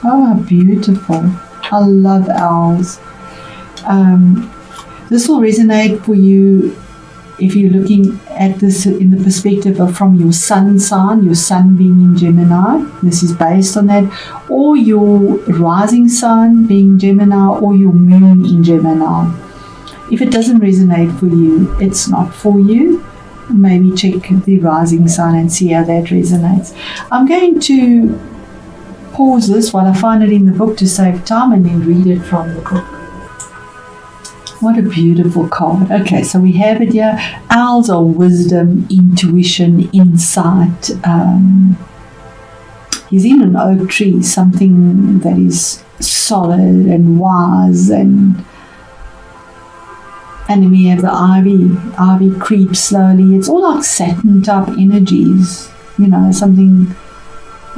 Oh, how beautiful. I love owls. This will resonate for you if you're looking at this in the perspective of from your sun sign, your sun being in Gemini. This is based on that. Or your rising sign being Gemini, or your moon in Gemini. If it doesn't resonate for you, it's not for you. Maybe check the rising sign and see how that resonates. I'm going to pause this while I find it in the book to save time and then read it from the book. What a beautiful card. Okay, so we have it here. Owls are wisdom, intuition, insight. He's in an oak tree, something that is solid and wise, and then we have the ivy. Ivy creeps slowly. It's all like Saturn type energies, something,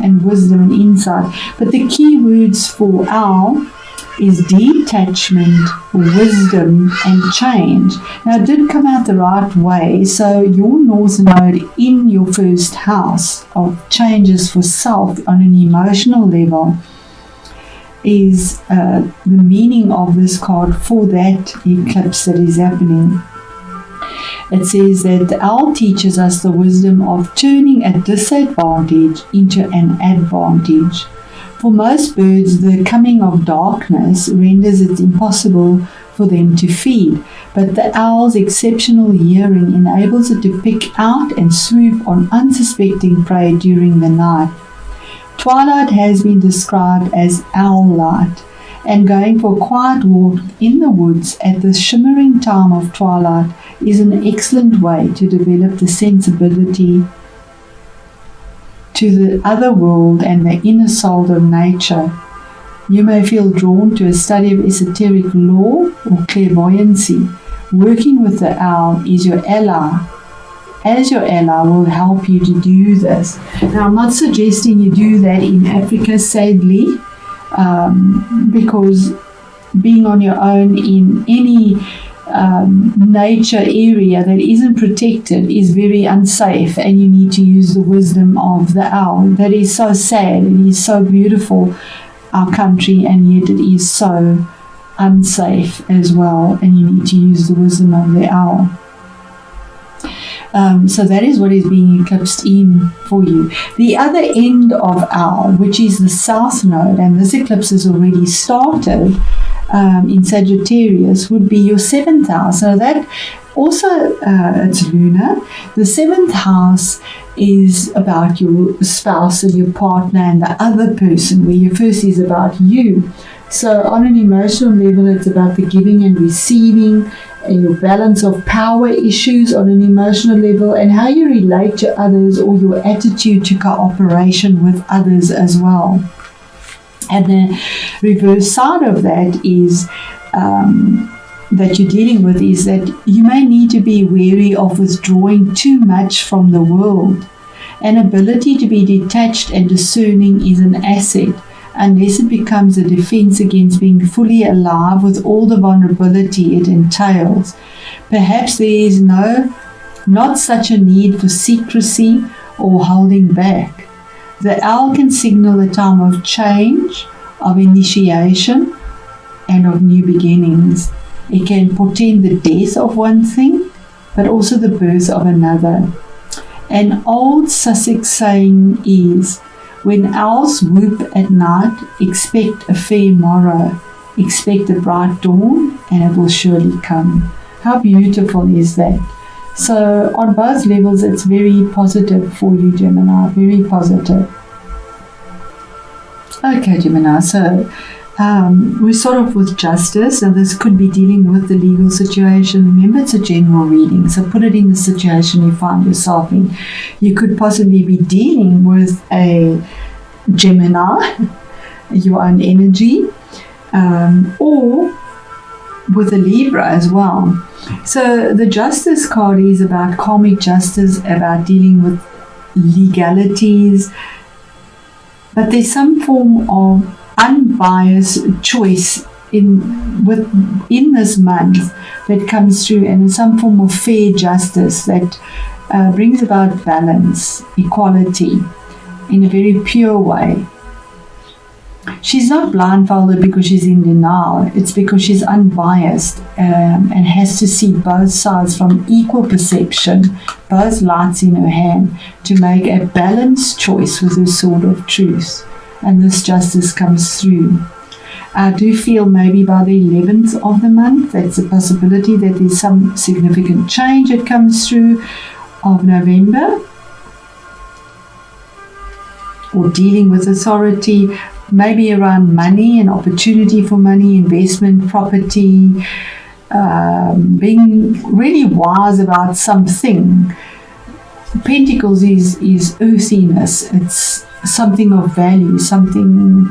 and wisdom and insight. But the key words for owl is detachment, wisdom, and change. Now, it did come out the right way. So your North Node in your first house of changes for self on an emotional level is the meaning of this card for that eclipse that is happening. It says that the owl teaches us the wisdom of turning a disadvantage into an advantage. For most birds, the coming of darkness renders it impossible for them to feed, but the owl's exceptional hearing enables it to pick out and swoop on unsuspecting prey during the night. Twilight has been described as owl light, and going for a quiet walk in the woods at the shimmering time of twilight is an excellent way to develop the sensibility to the other world and the inner soul of nature. You may feel drawn to a study of esoteric lore or clairvoyancy. Working with the owl is your ally. As your ally will help you to do this. Now, I'm not suggesting you do that in Africa, sadly, because being on your own in any nature area that isn't protected is very unsafe, and you need to use the wisdom of the owl. That is so sad. It is so beautiful, our country, and yet it is so unsafe as well, and you need to use the wisdom of the owl. So that is what is being eclipsed in for you. The other end of owl, which is the south node, and this eclipse has already started in Sagittarius, would be your 7th house. So that also, it's lunar. The 7th house is about your spouse and your partner and the other person, where your first is about you. So on an emotional level, it's about the giving and receiving, and your balance of power issues on an emotional level, and how you relate to others, or your attitude to cooperation with others as well. And the reverse side of that is that you're dealing with is that you may need to be wary of withdrawing too much from the world. An ability to be detached and discerning is an asset, unless it becomes a defense against being fully alive with all the vulnerability it entails. Perhaps there is not such a need for secrecy or holding back. The owl can signal a time of change, of initiation, and of new beginnings. It can portend the death of one thing, but also the birth of another. An old Sussex saying is, when owls whoop at night, expect a fair morrow, expect a bright dawn, and it will surely come. How beautiful is that? So on both levels, it's very positive for you, Gemini, very positive. Okay, Gemini, so we start off with justice, and this could be dealing with the legal situation. Remember, it's a general reading, so put it in the situation you find yourself in. You could possibly be dealing with a Gemini, your own energy, or with a Libra as well. So the justice card is about karmic justice, about dealing with legalities, but there's some form of unbiased choice in this month that comes through, and some form of fair justice that brings about balance, equality in a very pure way. She's not blindfolded because she's in denial. It's because she's unbiased and has to see both sides from equal perception, both lights in her hand, to make a balanced choice with her sword of truth. And this justice comes through. I do feel maybe by the 11th of the month, that's a possibility that there's some significant change that comes through of November, or dealing with authority, maybe around money and opportunity for money, investment, property, being really wise about something. Pentacles is earthiness. It's something of value, something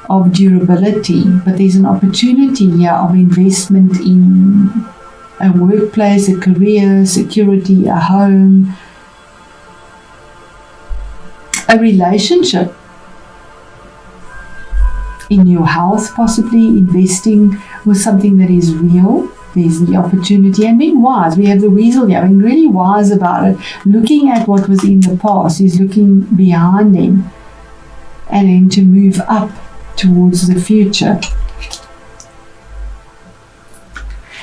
of durability, but there's an opportunity here of investment in a workplace, a career, security, a home, a relationship, in your health, possibly investing with something that is real. There's the opportunity, and being wise. We have the weasel here, being really wise about it, looking at what was in the past. He's looking behind him and then to move up towards the future.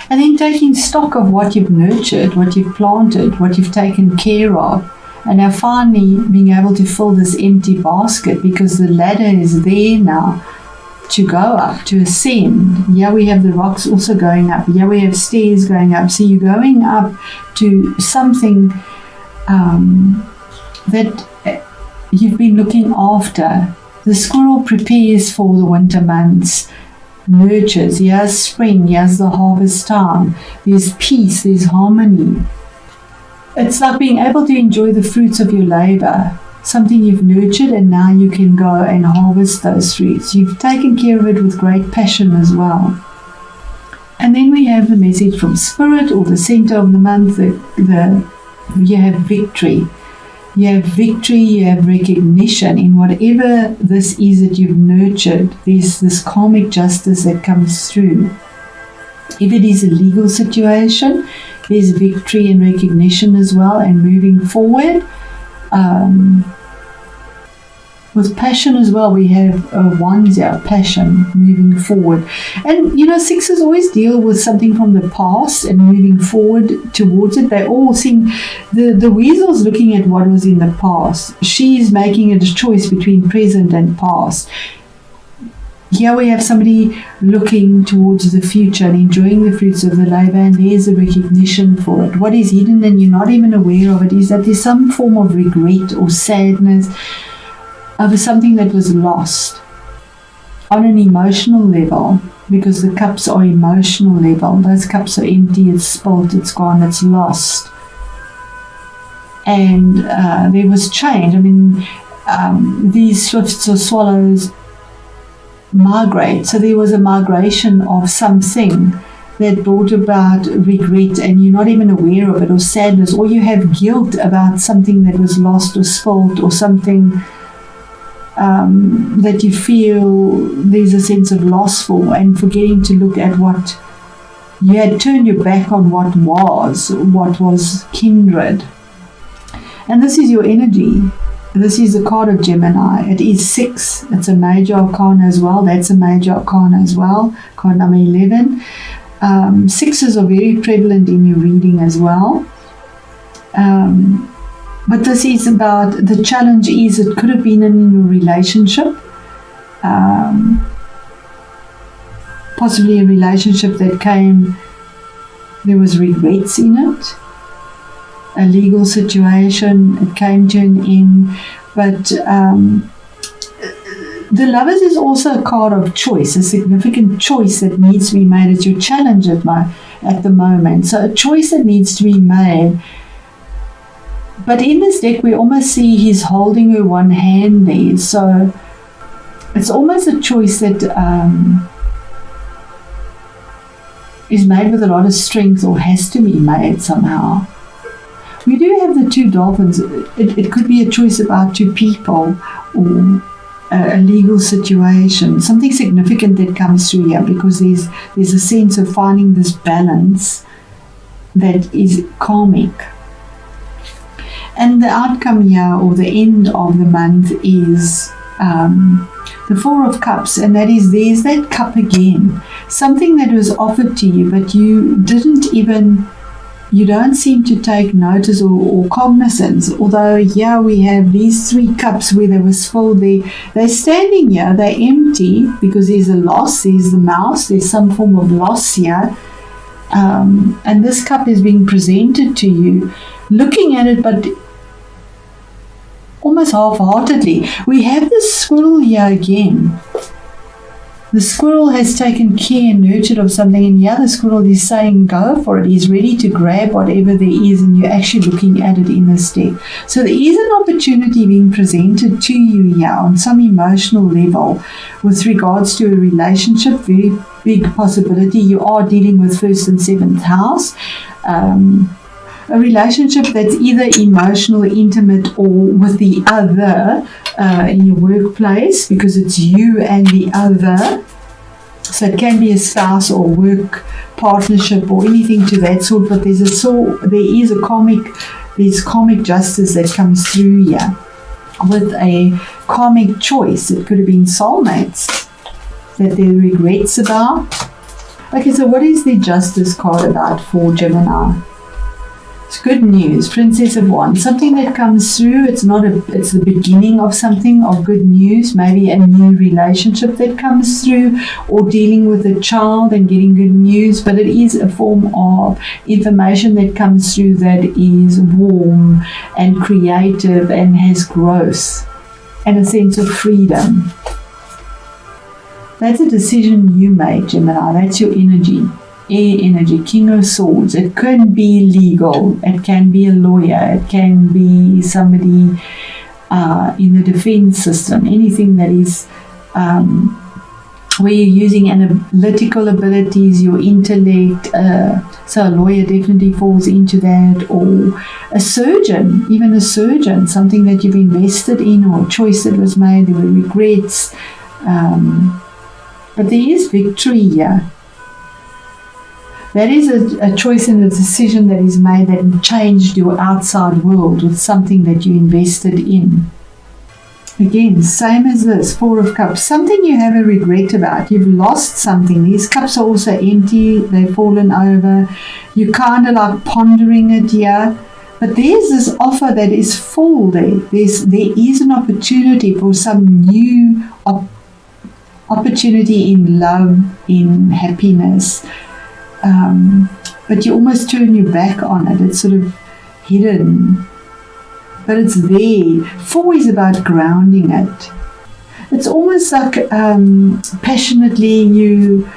And then taking stock of what you've nurtured, what you've planted, what you've taken care of. And now finally being able to fill this empty basket, because the ladder is there now to go up, to ascend. Here we have the rocks also going up. Here we have stairs going up. So you're going up to something that you've been looking after. The squirrel prepares for the winter months, nurtures. Here's spring, here's the harvest time. There's peace, there's harmony. It's like being able to enjoy the fruits of your labor, something you've nurtured, and now you can go and harvest those fruits. You've taken care of it with great passion as well. And then we have the message from Spirit, or the center of the month, you have victory. You have victory, you have recognition in whatever this is that you've nurtured. There's this karmic justice that comes through. If it is a legal situation, there's victory and recognition as well, and moving forward. With passion as well, we have wands here, passion, moving forward. And sixes always deal with something from the past and moving forward towards it. They all seem, the weasel's looking at what was in the past. She's making a choice between present and past. Here we have somebody looking towards the future and enjoying the fruits of the labor, and there's a recognition for it. What is hidden and you're not even aware of it is that there's some form of regret or sadness over something that was lost on an emotional level, because the cups are emotional level. Those cups are empty, it's spilled, it's gone, it's lost. And there was change. These swifts or swallows migrate. So there was a migration of something that brought about regret, and you're not even aware of it, or sadness, or you have guilt about something that was lost or spilled, or something that you feel there's a sense of loss for, and forgetting to look at what you had turned your back on, what was kindred. And this is your energy. This is the card of Gemini. It is 6. It's a major arcana as well. That's a major arcana as well. Card number 11. Sixes are very prevalent in your reading as well. But this is about, the challenge is, it could have been in a relationship. Possibly a relationship that there was regrets in it. A legal situation, it came to an end. But the Lovers is also a card of choice, a significant choice that needs to be made. It's your challenge at the moment. So a choice that needs to be made. But in this deck, we almost see he's holding her one hand there. So it's almost a choice that is made with a lot of strength, or has to be made somehow. We do have the 2 dolphins. It could be a choice about 2 people, or a legal situation, something significant that comes through here, because there's a sense of finding this balance that is karmic. And the outcome here, or the end of the month, is the Four of Cups, and that is, there's that cup again. Something that was offered to you, but you don't seem to take notice or cognizance. Although here we have these 3 cups where they was full. They're standing here, they're empty, because there's a loss, there's the mouse, there's some form of loss here. And this cup is being presented to you, looking at it, but almost half-heartedly. We have the squirrel here again. The squirrel has taken care and nurtured of something, and the other squirrel is saying go for it. He's ready to grab whatever there is, and you're actually looking at it in this deck. So there is an opportunity being presented to you here on some emotional level with regards to a relationship. Very big possibility. You are dealing with 1st and 7th house. A relationship that's either emotional, intimate, or with the other in your workplace, because it's you and the other. So it can be a spouse or work partnership or anything to that sort. But there's karmic justice that comes through here with a karmic choice. It could have been soulmates that there are regrets about. Okay, so what is the justice card about for Gemini? It's good news, Princess of Wands, something that comes through. It's the beginning of something, of good news, maybe a new relationship that comes through, or dealing with a child and getting good news, but it is a form of information that comes through that is warm and creative and has growth and a sense of freedom. That's a decision you made, Gemini. That's your energy. Air energy, King of Swords. It can be legal, it can be a lawyer, it can be somebody in the defense system, anything that is where you're using analytical abilities, your intellect. So a lawyer definitely falls into that, or a surgeon, even a surgeon, something that you've invested in, or a choice that was made, there were regrets. But there is victory here. That is a choice and a decision that is made that changed your outside world with something that you invested in. Again, same as this, Four of Cups. Something you have a regret about. You've lost something. These cups are also empty. They've fallen over. You're kind of like pondering it here. But there's this offer that is full there. There is an opportunity for some new opportunity in love, in happiness. But you almost turn your back on it. It's sort of hidden, but it's there. 4 is about grounding it. It's almost like passionately you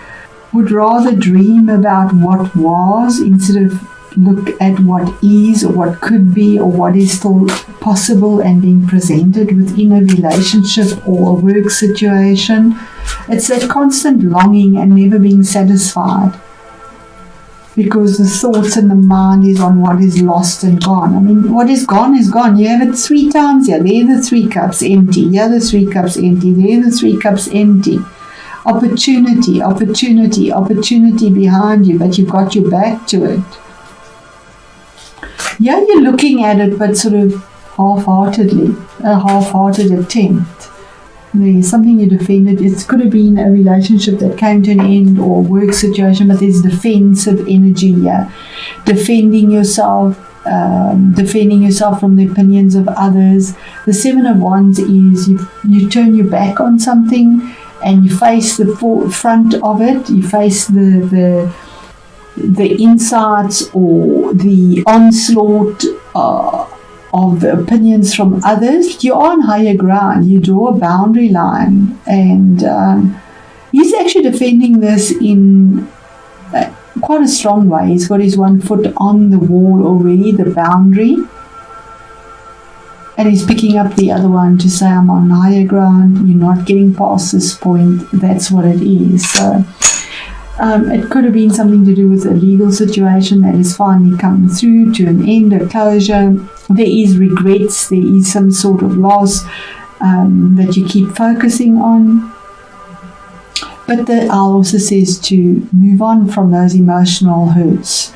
would rather dream about what was instead of look at what is or what could be or what is still possible and being presented within a relationship or a work situation. It's that constant longing and never being satisfied, because the thoughts and the mind is on what is lost and gone. I mean, what is gone is gone. You have it 3 times here. There are the 3 cups empty. Here are the 3 cups empty. There are the 3 cups empty. Opportunity, opportunity, opportunity behind you, but you've got your back to it. Yeah, you're looking at it, but sort of half-heartedly, a half-hearted attempt. There's something you defended. It could have been a relationship that came to an end or a work situation, but there's defensive energy here. Defending yourself from the opinions of others. The 7 of Wands is you turn your back on something and you face the front of it. You face the insights or the onslaught of the opinions from others. You're on higher ground. You draw a boundary line, and he's actually defending this in quite a strong way. He's got his 1 foot on the wall already, the boundary, and he's picking up the other one to say, I'm on higher ground, you're not getting past this point. That's what it is. So it could have been something to do with a legal situation that is finally coming through to an end, a closure. There is regrets, there is some sort of loss that you keep focusing on. But the owl also says to move on from those emotional hurts.